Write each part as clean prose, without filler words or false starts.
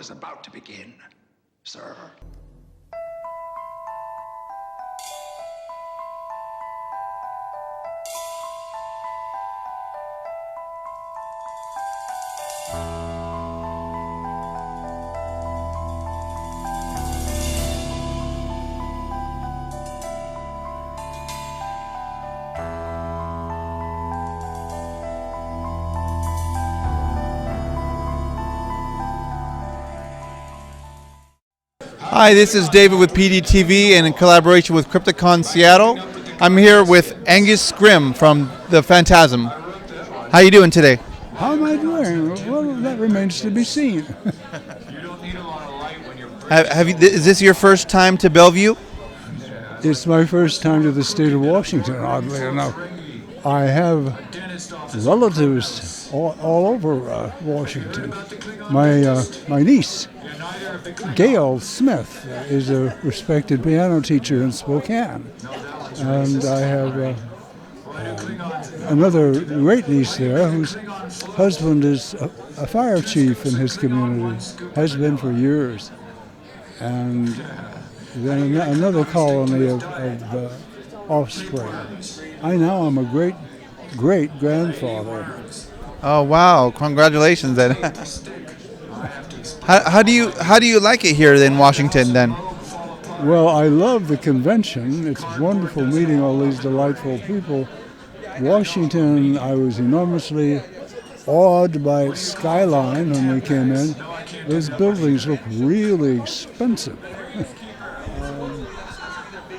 is about to begin, sir. Hi, this is David with PDTV and in collaboration with Crypticon Seattle. I'm here with Angus Scrimm from the Phantasm. How you doing today? How am I doing? Well, that remains to be seen. Is this your first time to Bellevue? It's my first time to the state of Washington, oddly enough. I have relatives all over Washington. My niece, Gail Smith, is a respected piano teacher in Spokane. And I have another great niece there whose husband is a fire chief in his community, has been for years. And then another colony of offspring. I now am a great-grandfather. Oh wow! Congratulations then. How do you like it here in Washington then? Well, I love the convention. It's wonderful meeting all these delightful people. Washington, I was enormously awed by its skyline when we came in. Those buildings look really expensive.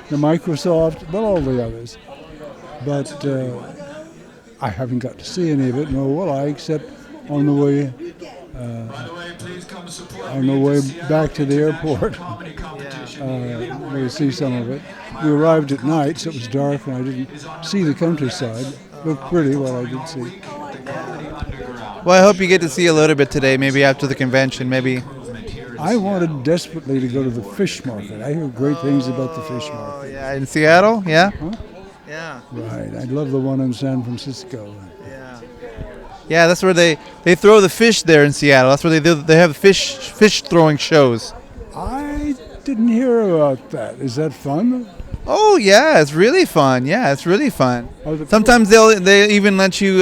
The Microsoft, but all the others. But I haven't got to see any of it, nor will I, except on the way back to the airport. We'll see some of it. We arrived at night, so it was dark, and I didn't see the countryside. It looked pretty, what I did see. Well, I hope you get to see a little bit today, maybe after the convention, maybe. I wanted desperately to go to the fish market. I hear great things about the fish market. Oh, yeah, in Seattle, yeah? Huh? Yeah. Right, I'd love the one in San Francisco. Yeah. Yeah, that's where they throw the fish there in Seattle. That's where they have fish throwing shows. I didn't hear about that. Is that fun? Oh yeah, it's really fun. Yeah, it's really fun. Sometimes they even let you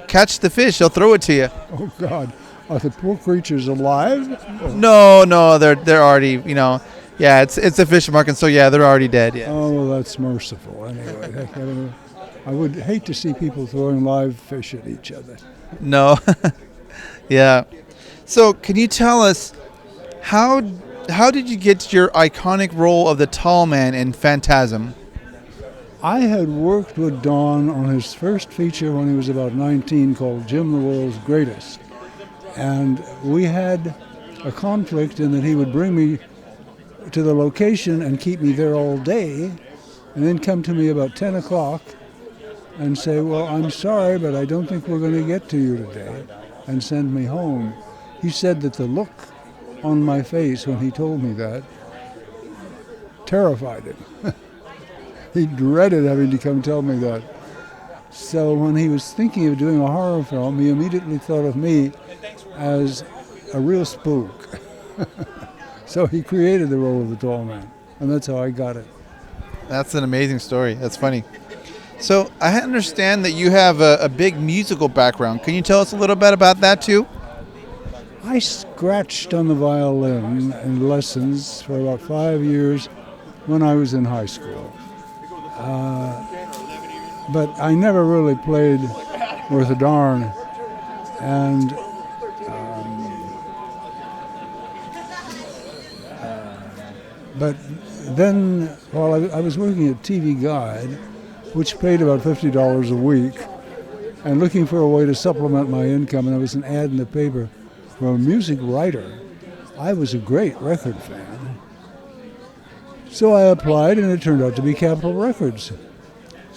catch the fish. They'll throw it to you. Oh God, are the poor creatures alive? No, they're already Yeah, it's a fish market, so yeah, they're already dead. Yeah. Oh well, that's merciful. Anyway, I would hate to see people throwing live fish at each other. No. Yeah. So, can you tell us how did you get your iconic role of the tall man in Phantasm? I had worked with Don on his first feature when he was about 19 called Jim the World's Greatest. And we had a conflict in that he would bring me to the location and keep me there all day and then come to me about 10 o'clock and say, well, I'm sorry, but I don't think we're going to get to you today, and send me home. He said that the look on my face when he told me that terrified him. He dreaded having to come tell me that. So when he was thinking of doing a horror film, he immediately thought of me as a real spook. So he created the role of the tall man, and that's how I got it. That's an amazing story. That's funny. So I understand that you have a big musical background. Can you tell us a little bit about that too? I scratched on the violin in lessons for about 5 years when I was in high school. But I never really played worth a darn. And but then, while I was working at TV Guide, which paid about $50 a week, and looking for a way to supplement my income, and there was an ad in the paper for a music writer. I was a great record fan. So I applied, and it turned out to be Capitol Records.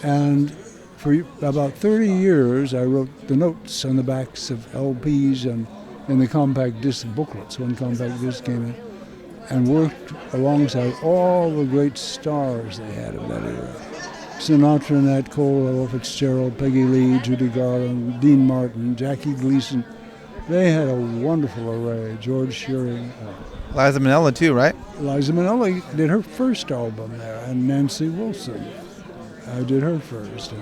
And for about 30 years, I wrote the notes on the backs of LPs and in the compact disc booklets when compact disc came in, and worked alongside all the great stars they had of that era. Sinatra, Nat Cole, Ella Fitzgerald, Peggy Lee, Judy Garland, Dean Martin, Jackie Gleason, They had a wonderful array. George Shearing, Liza Minnelli too, right? Liza Minnelli did her first album there, and Nancy Wilson did her first.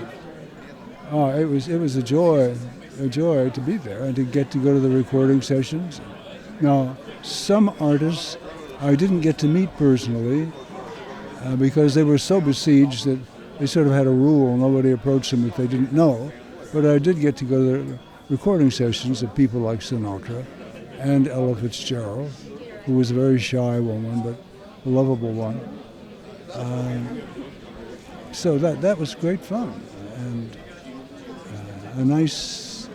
It was a joy to be there and to get to go to the recording sessions. Now, some artists I didn't get to meet personally because they were so besieged that they sort of had a rule: nobody approached them if they didn't know. But I did get to go to the recording sessions of people like Sinatra and Ella Fitzgerald, who was a very shy woman but a lovable one. So that was great fun and a nice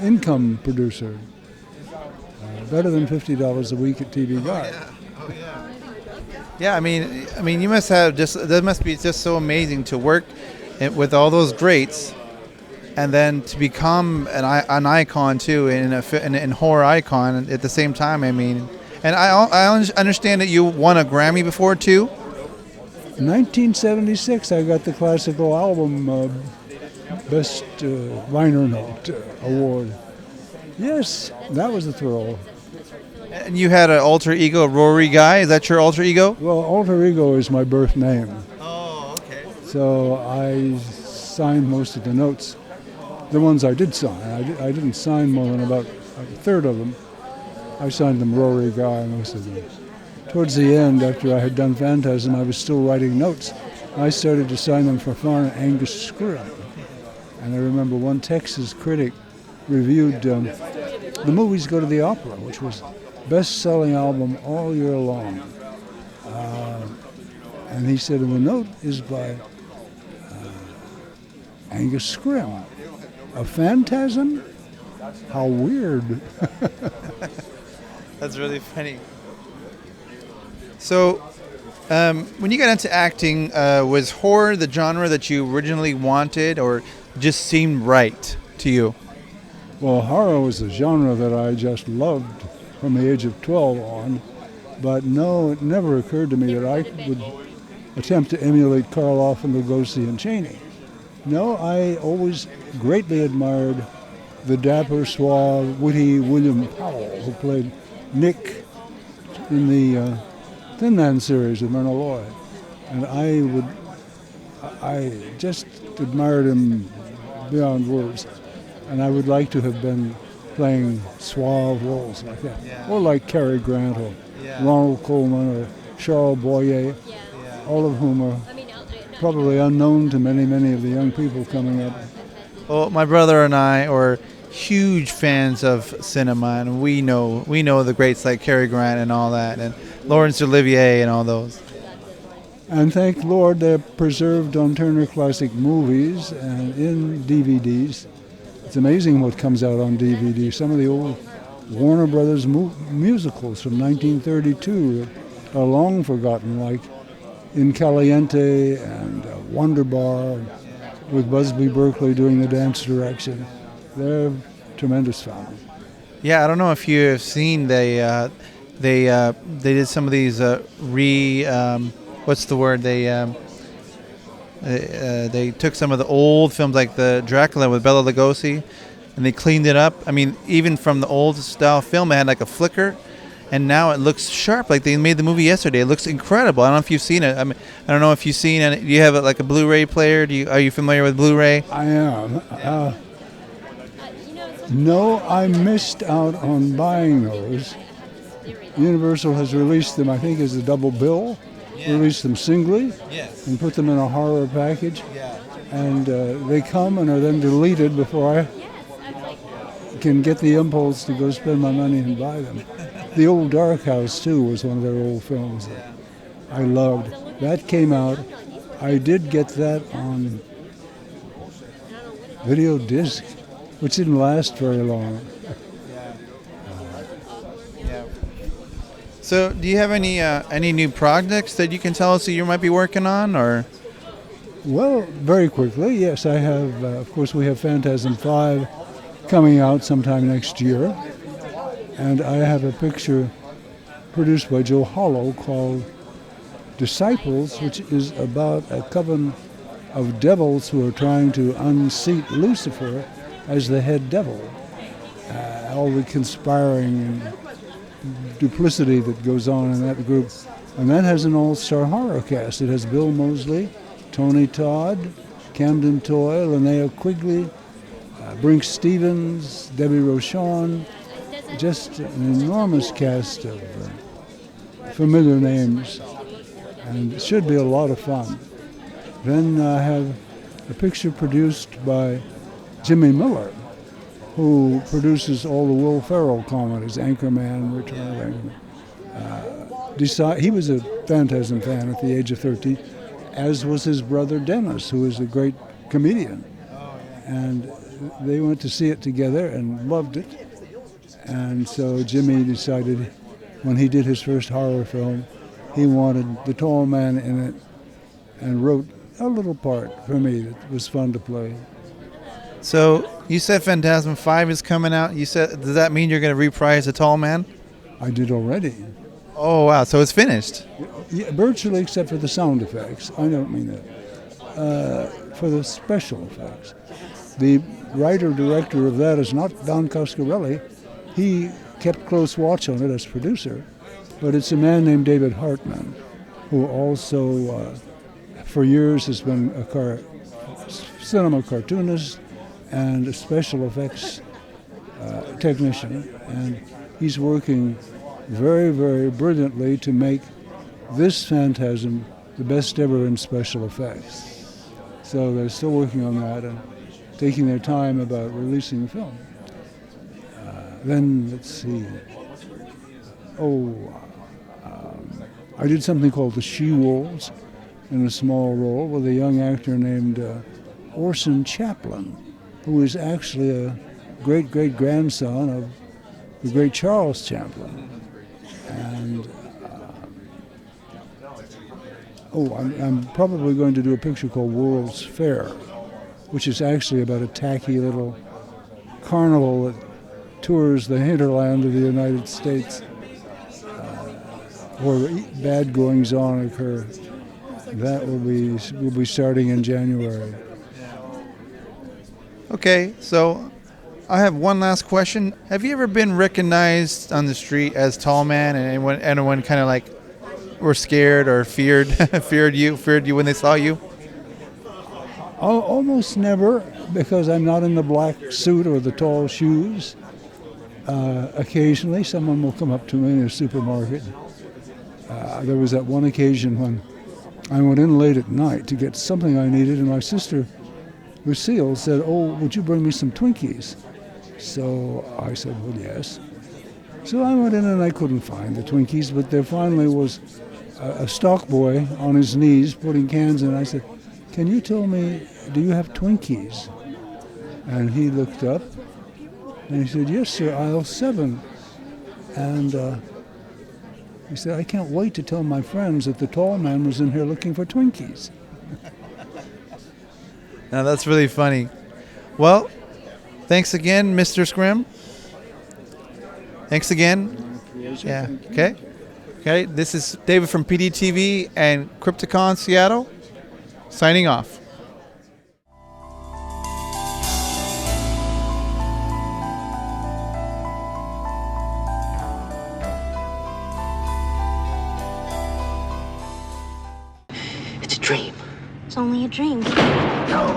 income producer. Better than $50 a week at TV Guide. Yeah, I mean, you must have that must be just so amazing to work with all those greats, and then to become an icon too, in horror icon at the same time. I mean, and I understand that you won a Grammy before too. 1976, I got the classical album best liner note award. Yes, that was a thrill. And you had an alter ego, Rory Guy. Is that your alter ego? Well, alter ego is my birth name. Oh, okay. So I signed most of the notes. The ones I did sign. I didn't sign more than about a third of them. I signed them Rory Guy, most of them. Towards the end, after I had done Phantasm, I was still writing notes. I started to sign them for Phantasm Angus Scrimm. And I remember one Texas critic reviewed The Movies Go to the Opera, which was best-selling album all year long. And he said, and the note is by Angus Scrimm. A Phantasm? How weird. That's really funny. So, when you got into acting, was horror the genre that you originally wanted, or just seemed right to you? Well, horror was a genre that I just loved from the age of 12 on, but no, it never occurred to me that I would attempt to emulate Karloff and Lugosi and Chaney. No, I always greatly admired the dapper, suave, witty William Powell, who played Nick in the Thin Man series with Myrna Loy. And I just admired him beyond words. And I would like to have been playing suave roles like that. Yeah. Or like Cary Grant or Ronald Colman or Charles Boyer, all of whom are probably unknown to many, many of the young people coming up. Well, my brother and I are huge fans of cinema, and we know the greats like Cary Grant and all that, and Laurence Olivier and all those. And thank Lord they're preserved on Turner Classic Movies and in DVDs. It's amazing what comes out on DVD. Some of the old Warner Brothers musicals from 1932 that are long forgotten, like In Caliente and Wonder Bar, with Busby Berkeley doing the dance direction. They're tremendous fun. Yeah, I don't know if you have seen they did some of these they took some of the old films like the Dracula with Bela Lugosi, and they cleaned it up. I mean, even from the old style film, it had like a flicker, and now it looks sharp. Like they made the movie yesterday. It looks incredible. I don't know if you've seen it. I mean, I don't know if you've seen it. Do you have like a Blu-ray player? Are you familiar with Blu-ray? I am. No, I missed out on buying those. Universal has released them, I think, as a double bill. Released them singly and put them in a horror package. And they come and are then deleted before I can get the impulse to go spend my money and buy them. The Old Dark House, too, was one of their old films that I loved. That came out. I did get that on video disc, which didn't last very long. So, do you have any new projects that you can tell us that you might be working on, or? Well, very quickly, yes. I have, of course, we have Phantasm 5 coming out sometime next year. And I have a picture produced by Joe Hollow called Disciples, which is about a coven of devils who are trying to unseat Lucifer as the head devil. all the conspiring and duplicity that goes on in that group. And that has an all-star horror cast. It has Bill Moseley, Tony Todd, Camden Toy, Linnea Quigley, Brink Stevens, Debbie Rochon, just an enormous cast of familiar names, and it should be a lot of fun. Then I have a picture produced by Jimmy Miller, who produces all the Will Ferrell comedies, Anchorman, Return of Anchorman. He was a Phantasm fan at the age of 13, as was his brother Dennis, who is a great comedian. And they went to see it together and loved it. And so Jimmy decided, when he did his first horror film, he wanted the tall man in it, and wrote a little part for me that was fun to play. So you said Phantasm 5 is coming out. You said, does that mean you're going to reprise the tall man? I did already. Oh, wow. So it's finished. Yeah, virtually, except for the sound effects. I don't mean that. For the special effects. The writer-director of that is not Don Coscarelli. He kept close watch on it as producer, but it's a man named David Hartman, who also, for years, has been a cinema cartoonist and a special effects technician, and he's working very, very brilliantly to make this Phantasm the best ever in special effects. So they're still working on that and taking their time about releasing the film. Then, let's see. I did something called The She-Wolves in a small role with a young actor named Orson Chaplin, who is actually a great-great-grandson of the great Charles Chaplin. And I'm probably going to do a picture called World's Fair, which is actually about a tacky little carnival that tours the hinterland of the United States, where bad goings-on occur. That will be starting in January. Okay, so I have one last question. Have you ever been recognized on the street as Tall Man, and anyone kind of like were scared or feared you when they saw you? Almost never, because I'm not in the black suit or the tall shoes. Occasionally, someone will come up to me in a supermarket. There was that one occasion when I went in late at night to get something I needed, and my sister, Lucille, said, "Oh, would you bring me some Twinkies?" So I said, "Well, yes." So I went in and I couldn't find the Twinkies, but there finally was a stock boy on his knees putting cans in. I said, "Can you tell me, do you have Twinkies?" And he looked up and he said, "Yes, sir, aisle 7. And he said, "I can't wait to tell my friends that the tall man was in here looking for Twinkies." Now that's really funny. Well, thanks again, Mr. Scrimm. Thanks again. Yeah. Okay. Okay. This is David from PDTV and Crypticon Seattle, signing off. It's a dream. It's only a dream. No,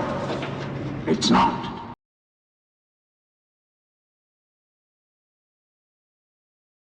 it's not.